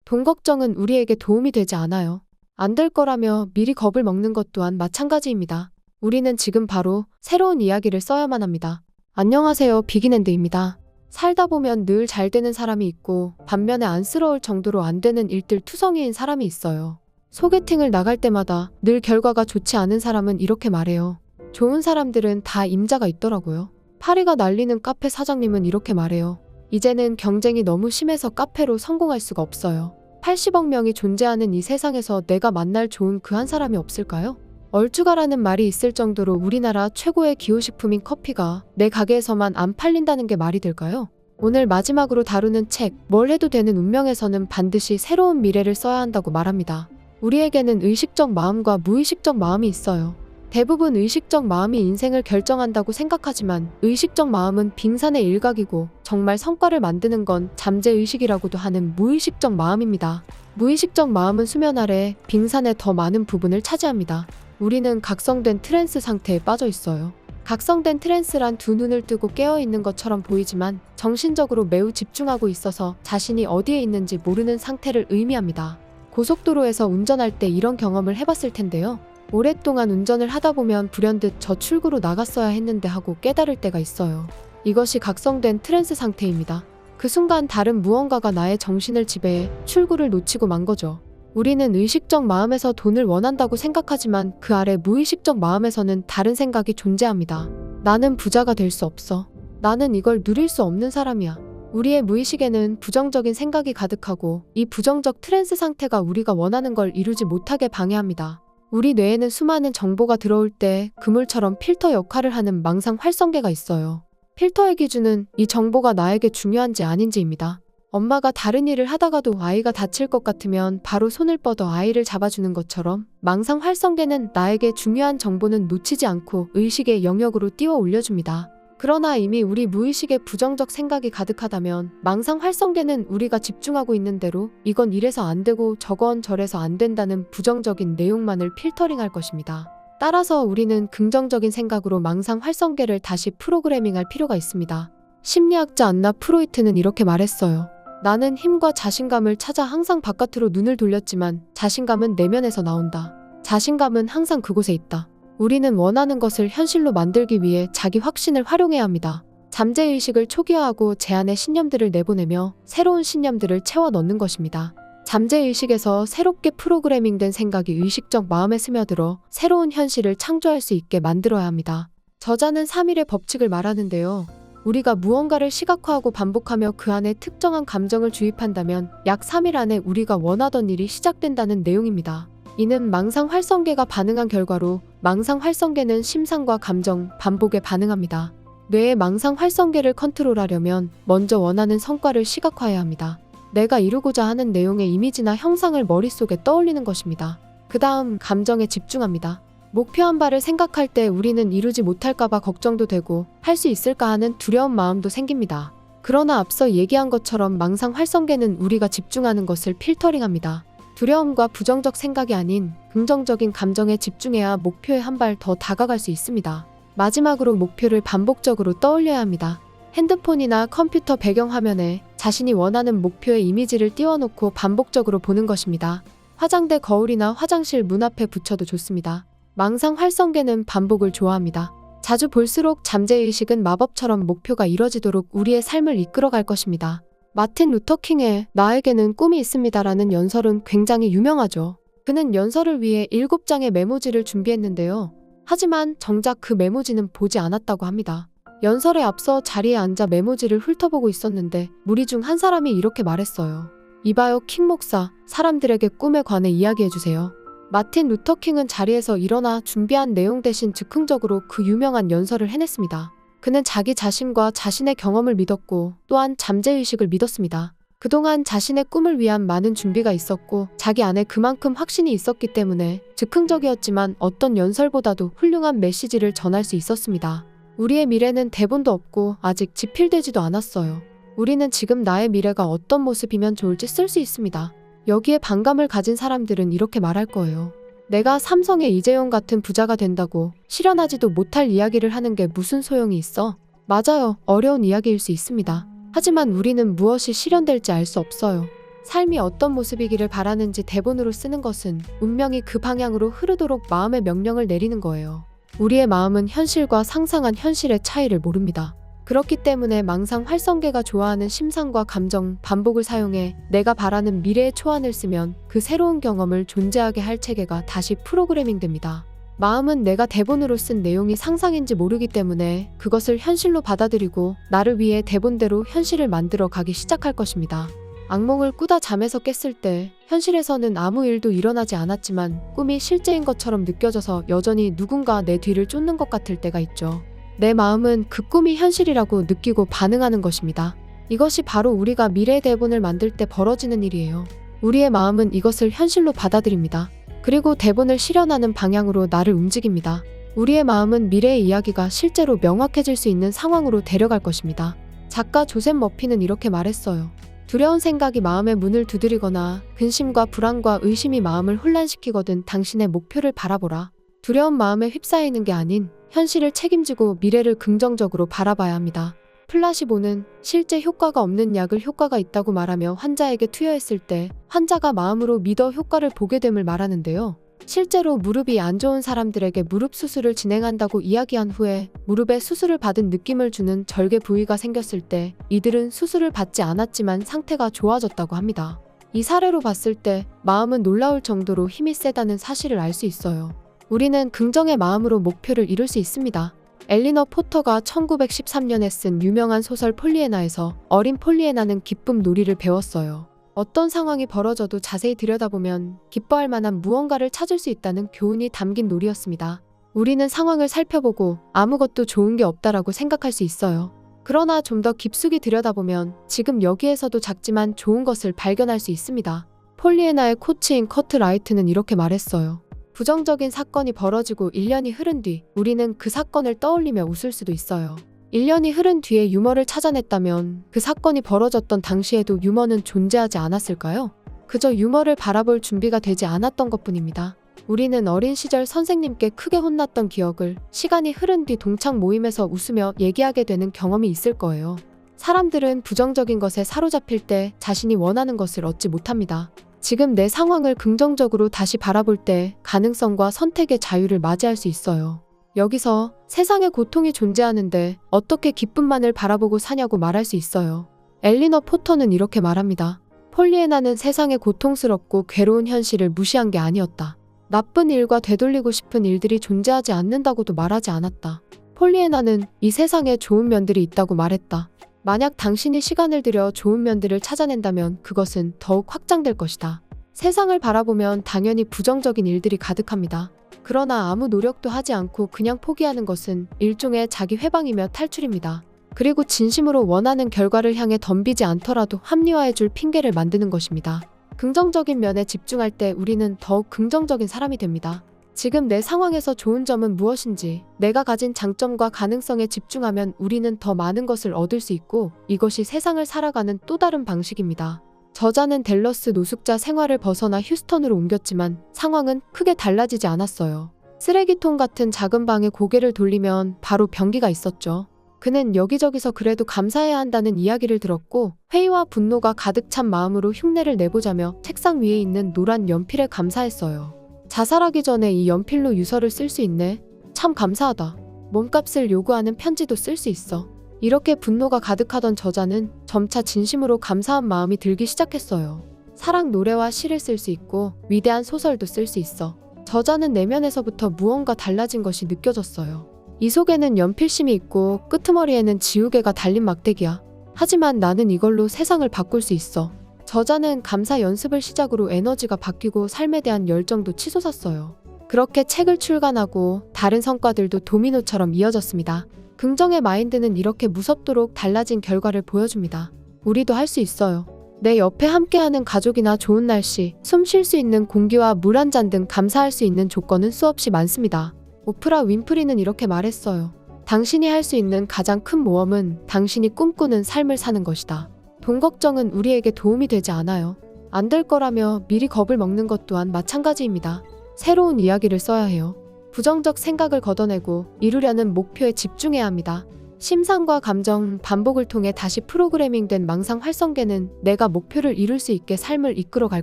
돈 걱정은 우리에게 도움이 되지 않아요. 안 될 거라며 미리 겁을 먹는 것 또한 마찬가지입니다. 우리는 지금 바로 새로운 이야기를 써야만 합니다. 안녕하세요, 비긴엔드입니다. 살다 보면 늘 잘 되는 사람이 있고 반면에 안쓰러울 정도로 안 되는 일들 투성이인 사람이 있어요. 소개팅을 나갈 때마다 늘 결과가 좋지 않은 사람은 이렇게 말해요. 좋은 사람들은 다 임자가 있더라고요. 파리가 날리는 카페 사장님은 이렇게 말해요. 이제는 경쟁이 너무 심해서 카페로 성공할 수가 없어요. 80억 명이 존재하는 이 세상에서 내가 만날 좋은 그 한 사람이 없을까요? 얼죽아라는 말이 있을 정도로 우리나라 최고의 기호식품인 커피가 내 가게에서만 안 팔린다는 게 말이 될까요? 오늘 마지막으로 다루는 책 뭘 해도 되는 운명에서는 반드시 새로운 미래를 써야 한다고 말합니다. 우리에게는 의식적 마음과 무의식적 마음이 있어요. 대부분 의식적 마음이 인생을 결정한다고 생각하지만 의식적 마음은 빙산의 일각이고 정말 성과를 만드는 건 잠재의식이라고도 하는 무의식적 마음입니다. 무의식적 마음은 수면 아래 빙산의 더 많은 부분을 차지합니다. 우리는 각성된 트랜스 상태에 빠져 있어요. 각성된 트랜스란 두 눈을 뜨고 깨어있는 것처럼 보이지만 정신적으로 매우 집중하고 있어서 자신이 어디에 있는지 모르는 상태를 의미합니다. 고속도로에서 운전할 때 이런 경험을 해봤을 텐데요. 오랫동안 운전을 하다 보면 불현듯 저 출구로 나갔어야 했는데 하고 깨달을 때가 있어요. 이것이 각성된 트랜스 상태입니다. 그 순간 다른 무언가가 나의 정신을 지배해 출구를 놓치고 만 거죠. 우리는 의식적 마음에서 돈을 원한다고 생각하지만 그 아래 무의식적 마음에서는 다른 생각이 존재합니다. 나는 부자가 될 수 없어. 나는 이걸 누릴 수 없는 사람이야. 우리의 무의식에는 부정적인 생각이 가득하고 이 부정적 트랜스 상태가 우리가 원하는 걸 이루지 못하게 방해합니다. 우리 뇌에는 수많은 정보가 들어올 때 그물처럼 필터 역할을 하는 망상 활성계가 있어요. 필터의 기준은 이 정보가 나에게 중요한지 아닌지입니다. 엄마가 다른 일을 하다가도 아이가 다칠 것 같으면 바로 손을 뻗어 아이를 잡아주는 것처럼 망상 활성계는 나에게 중요한 정보는 놓치지 않고 의식의 영역으로 띄워 올려줍니다. 그러나 이미 우리 무의식에 부정적 생각이 가득하다면 망상 활성계는 우리가 집중하고 있는 대로 이건 이래서 안 되고 저건 저래서 안 된다는 부정적인 내용만을 필터링할 것입니다. 따라서 우리는 긍정적인 생각으로 망상 활성계를 다시 프로그래밍할 필요가 있습니다. 심리학자 안나 프로이트는 이렇게 말했어요. 나는 힘과 자신감을 찾아 항상 바깥으로 눈을 돌렸지만 자신감은 내면에서 나온다. 자신감은 항상 그곳에 있다. 우리는 원하는 것을 현실로 만들기 위해 자기 확신을 활용해야 합니다. 잠재의식을 초기화하고 제 안에 신념들을 내보내며 새로운 신념들을 채워 넣는 것입니다. 잠재의식에서 새롭게 프로그래밍된 생각이 의식적 마음에 스며들어 새로운 현실을 창조할 수 있게 만들어야 합니다. 저자는 3일의 법칙을 말하는데요. 우리가 무언가를 시각화하고 반복하며 그 안에 특정한 감정을 주입한다면 약 3일 안에 우리가 원하던 일이 시작된다는 내용입니다. 이는 망상 활성계가 반응한 결과로 망상 활성계는 심상과 감정, 반복에 반응합니다. 뇌의 망상 활성계를 컨트롤하려면 먼저 원하는 성과를 시각화해야 합니다. 내가 이루고자 하는 내용의 이미지나 형상을 머릿속에 떠올리는 것입니다. 그 다음 감정에 집중합니다. 목표한 바를 생각할 때 우리는 이루지 못할까봐 걱정도 되고 할 수 있을까 하는 두려운 마음도 생깁니다. 그러나 앞서 얘기한 것처럼 망상 활성계는 우리가 집중하는 것을 필터링합니다. 두려움과 부정적 생각이 아닌 긍정적인 감정에 집중해야 목표에 한 발 더 다가갈 수 있습니다. 마지막으로 목표를 반복적으로 떠올려야 합니다. 핸드폰이나 컴퓨터 배경화면에 자신이 원하는 목표의 이미지를 띄워놓고 반복적으로 보는 것입니다. 화장대 거울이나 화장실 문 앞에 붙여도 좋습니다. 망상 활성계는 반복을 좋아합니다. 자주 볼수록 잠재의식은 마법처럼 목표가 이뤄지도록 우리의 삶을 이끌어갈 것입니다. 마틴 루터 킹의 나에게는 꿈이 있습니다라는 연설은 굉장히 유명하죠. 그는 연설을 위해 7장의 메모지를 준비했는데요. 하지만 정작 그 메모지는 보지 않았다고 합니다. 연설에 앞서 자리에 앉아 메모지를 훑어보고 있었는데 무리 중 한 사람이 이렇게 말했어요. 이봐요, 킹 목사, 사람들에게 꿈에 관해 이야기해주세요. 마틴 루터 킹은 자리에서 일어나 준비한 내용 대신 즉흥적으로 그 유명한 연설을 해냈습니다. 그는 자기 자신과 자신의 경험을 믿었고 또한 잠재의식을 믿었습니다. 그동안 자신의 꿈을 위한 많은 준비가 있었고 자기 안에 그만큼 확신이 있었기 때문에 즉흥적이었지만 어떤 연설보다도 훌륭한 메시지를 전할 수 있었습니다. 우리의 미래는 대본도 없고 아직 지필되지도 않았어요. 우리는 지금 나의 미래가 어떤 모습이면 좋을지 쓸 수 있습니다. 여기에 반감을 가진 사람들은 이렇게 말할 거예요. 내가 삼성의 이재용 같은 부자가 된다고 실현하지도 못할 이야기를 하는 게 무슨 소용이 있어? 맞아요. 어려운 이야기일 수 있습니다. 하지만 우리는 무엇이 실현될지 알 수 없어요. 삶이 어떤 모습이기를 바라는지 대본으로 쓰는 것은 운명이 그 방향으로 흐르도록 마음의 명령을 내리는 거예요. 우리의 마음은 현실과 상상한 현실의 차이를 모릅니다. 그렇기 때문에 망상 활성계가 좋아하는 심상과 감정, 반복을 사용해 내가 바라는 미래의 초안을 쓰면 그 새로운 경험을 존재하게 할 체계가 다시 프로그래밍 됩니다. 마음은 내가 대본으로 쓴 내용이 상상인지 모르기 때문에 그것을 현실로 받아들이고 나를 위해 대본대로 현실을 만들어 가기 시작할 것입니다. 악몽을 꾸다 잠에서 깼을 때 현실에서는 아무 일도 일어나지 않았지만 꿈이 실제인 것처럼 느껴져서 여전히 누군가 내 뒤를 쫓는 것 같을 때가 있죠. 내 마음은 그 꿈이 현실이라고 느끼고 반응하는 것입니다. 이것이 바로 우리가 미래의 대본을 만들 때 벌어지는 일이에요. 우리의 마음은 이것을 현실로 받아들입니다. 그리고 대본을 실현하는 방향으로 나를 움직입니다. 우리의 마음은 미래의 이야기가 실제로 명확해질 수 있는 상황으로 데려갈 것입니다. 작가 조셉 머피는 이렇게 말했어요. 두려운 생각이 마음의 문을 두드리거나 근심과 불안과 의심이 마음을 혼란시키거든 당신의 목표를 바라보라. 두려운 마음에 휩싸이는 게 아닌 현실을 책임지고 미래를 긍정적으로 바라봐야 합니다. 플라시보는 실제 효과가 없는 약을 효과가 있다고 말하며 환자에게 투여했을 때 환자가 마음으로 믿어 효과를 보게 됨을 말하는데요. 실제로 무릎이 안 좋은 사람들에게 무릎 수술을 진행한다고 이야기한 후에 무릎에 수술을 받은 느낌을 주는 절개 부위가 생겼을 때 이들은 수술을 받지 않았지만 상태가 좋아졌다고 합니다. 이 사례로 봤을 때 마음은 놀라울 정도로 힘이 세다는 사실을 알 수 있어요. 우리는 긍정의 마음으로 목표를 이룰 수 있습니다. 엘리너 포터가 1913년에 쓴 유명한 소설 폴리애나에서 어린 폴리애나는 기쁨 놀이를 배웠어요. 어떤 상황이 벌어져도 자세히 들여다보면 기뻐할 만한 무언가를 찾을 수 있다는 교훈이 담긴 놀이였습니다. 우리는 상황을 살펴보고 아무것도 좋은 게 없다라고 생각할 수 있어요. 그러나 좀 더 깊숙이 들여다보면 지금 여기에서도 작지만 좋은 것을 발견할 수 있습니다. 폴리애나의 코치인 커트 라이트는 이렇게 말했어요. 부정적인 사건이 벌어지고 1년이 흐른 뒤 우리는 그 사건을 떠올리며 웃을 수도 있어요. 1년이 흐른 뒤에 유머를 찾아냈다면 그 사건이 벌어졌던 당시에도 유머는 존재하지 않았을까요? 그저 유머를 바라볼 준비가 되지 않았던 것뿐입니다. 우리는 어린 시절 선생님께 크게 혼났던 기억을 시간이 흐른 뒤 동창 모임에서 웃으며 얘기하게 되는 경험이 있을 거예요. 사람들은 부정적인 것에 사로잡힐 때 자신이 원하는 것을 얻지 못합니다. 지금 내 상황을 긍정적으로 다시 바라볼 때 가능성과 선택의 자유를 맞이할 수 있어요. 여기서 세상에 고통이 존재하는데 어떻게 기쁨만을 바라보고 사냐고 말할 수 있어요. 엘리너 포터는 이렇게 말합니다. 폴리애나는 세상의 고통스럽고 괴로운 현실을 무시한 게 아니었다. 나쁜 일과 되돌리고 싶은 일들이 존재하지 않는다고도 말하지 않았다. 폴리애나는 이 세상에 좋은 면들이 있다고 말했다. 만약 당신이 시간을 들여 좋은 면들을 찾아낸다면 그것은 더욱 확장될 것이다. 세상을 바라보면 당연히 부정적인 일들이 가득합니다. 그러나 아무 노력도 하지 않고 그냥 포기하는 것은 일종의 자기 회방이며 탈출입니다. 그리고 진심으로 원하는 결과를 향해 덤비지 않더라도 합리화해줄 핑계를 만드는 것입니다. 긍정적인 면에 집중할 때 우리는 더욱 긍정적인 사람이 됩니다. 지금 내 상황에서 좋은 점은 무엇인지 내가 가진 장점과 가능성에 집중하면 우리는 더 많은 것을 얻을 수 있고 이것이 세상을 살아가는 또 다른 방식입니다. 저자는 댈러스 노숙자 생활을 벗어나 휴스턴으로 옮겼지만 상황은 크게 달라지지 않았어요. 쓰레기통 같은 작은 방에 고개를 돌리면 바로 변기가 있었죠. 그는 여기저기서 그래도 감사해야 한다는 이야기를 들었고 회의와 분노가 가득 찬 마음으로 흉내를 내보자며 책상 위에 있는 노란 연필에 감사했어요. 자살하기 전에 이 연필로 유서를 쓸 수 있네. 참 감사하다. 몸값을 요구하는 편지도 쓸 수 있어. 이렇게 분노가 가득하던 저자는 점차 진심으로 감사한 마음이 들기 시작했어요. 사랑 노래와 시를 쓸 수 있고 위대한 소설도 쓸 수 있어. 저자는 내면에서부터 무언가 달라진 것이 느껴졌어요. 이 속에는 연필심이 있고 끄트머리에는 지우개가 달린 막대기야. 하지만 나는 이걸로 세상을 바꿀 수 있어. 저자는 감사 연습을 시작으로 에너지가 바뀌고 삶에 대한 열정도 치솟았어요. 그렇게 책을 출간하고 다른 성과들도 도미노처럼 이어졌습니다. 긍정의 마인드는 이렇게 무섭도록 달라진 결과를 보여줍니다. 우리도 할 수 있어요. 내 옆에 함께하는 가족이나 좋은 날씨, 숨 쉴 수 있는 공기와 물 한 잔 등 감사할 수 있는 조건은 수없이 많습니다. 오프라 윈프리는 이렇게 말했어요. 당신이 할 수 있는 가장 큰 모험은 당신이 꿈꾸는 삶을 사는 것이다. 돈 걱정은 우리에게 도움이 되지 않아요. 안 될 거라며 미리 겁을 먹는 것 또한 마찬가지입니다. 새로운 이야기를 써야 해요. 부정적 생각을 걷어내고 이루려는 목표에 집중해야 합니다. 심상과 감정, 반복을 통해 다시 프로그래밍된 망상 활성계는 내가 목표를 이룰 수 있게 삶을 이끌어 갈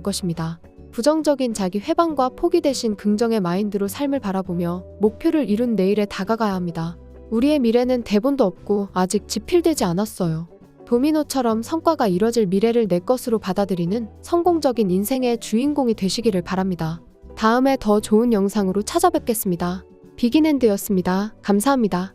것입니다. 부정적인 자기 회방과 포기 대신 긍정의 마인드로 삶을 바라보며 목표를 이룬 내일에 다가가야 합니다. 우리의 미래는 대본도 없고 아직 지필되지 않았어요. 도미노처럼 성과가 이뤄질 미래를 내 것으로 받아들이는 성공적인 인생의 주인공이 되시기를 바랍니다. 다음에 더 좋은 영상으로 찾아뵙겠습니다. 비긴엔드였습니다. 감사합니다.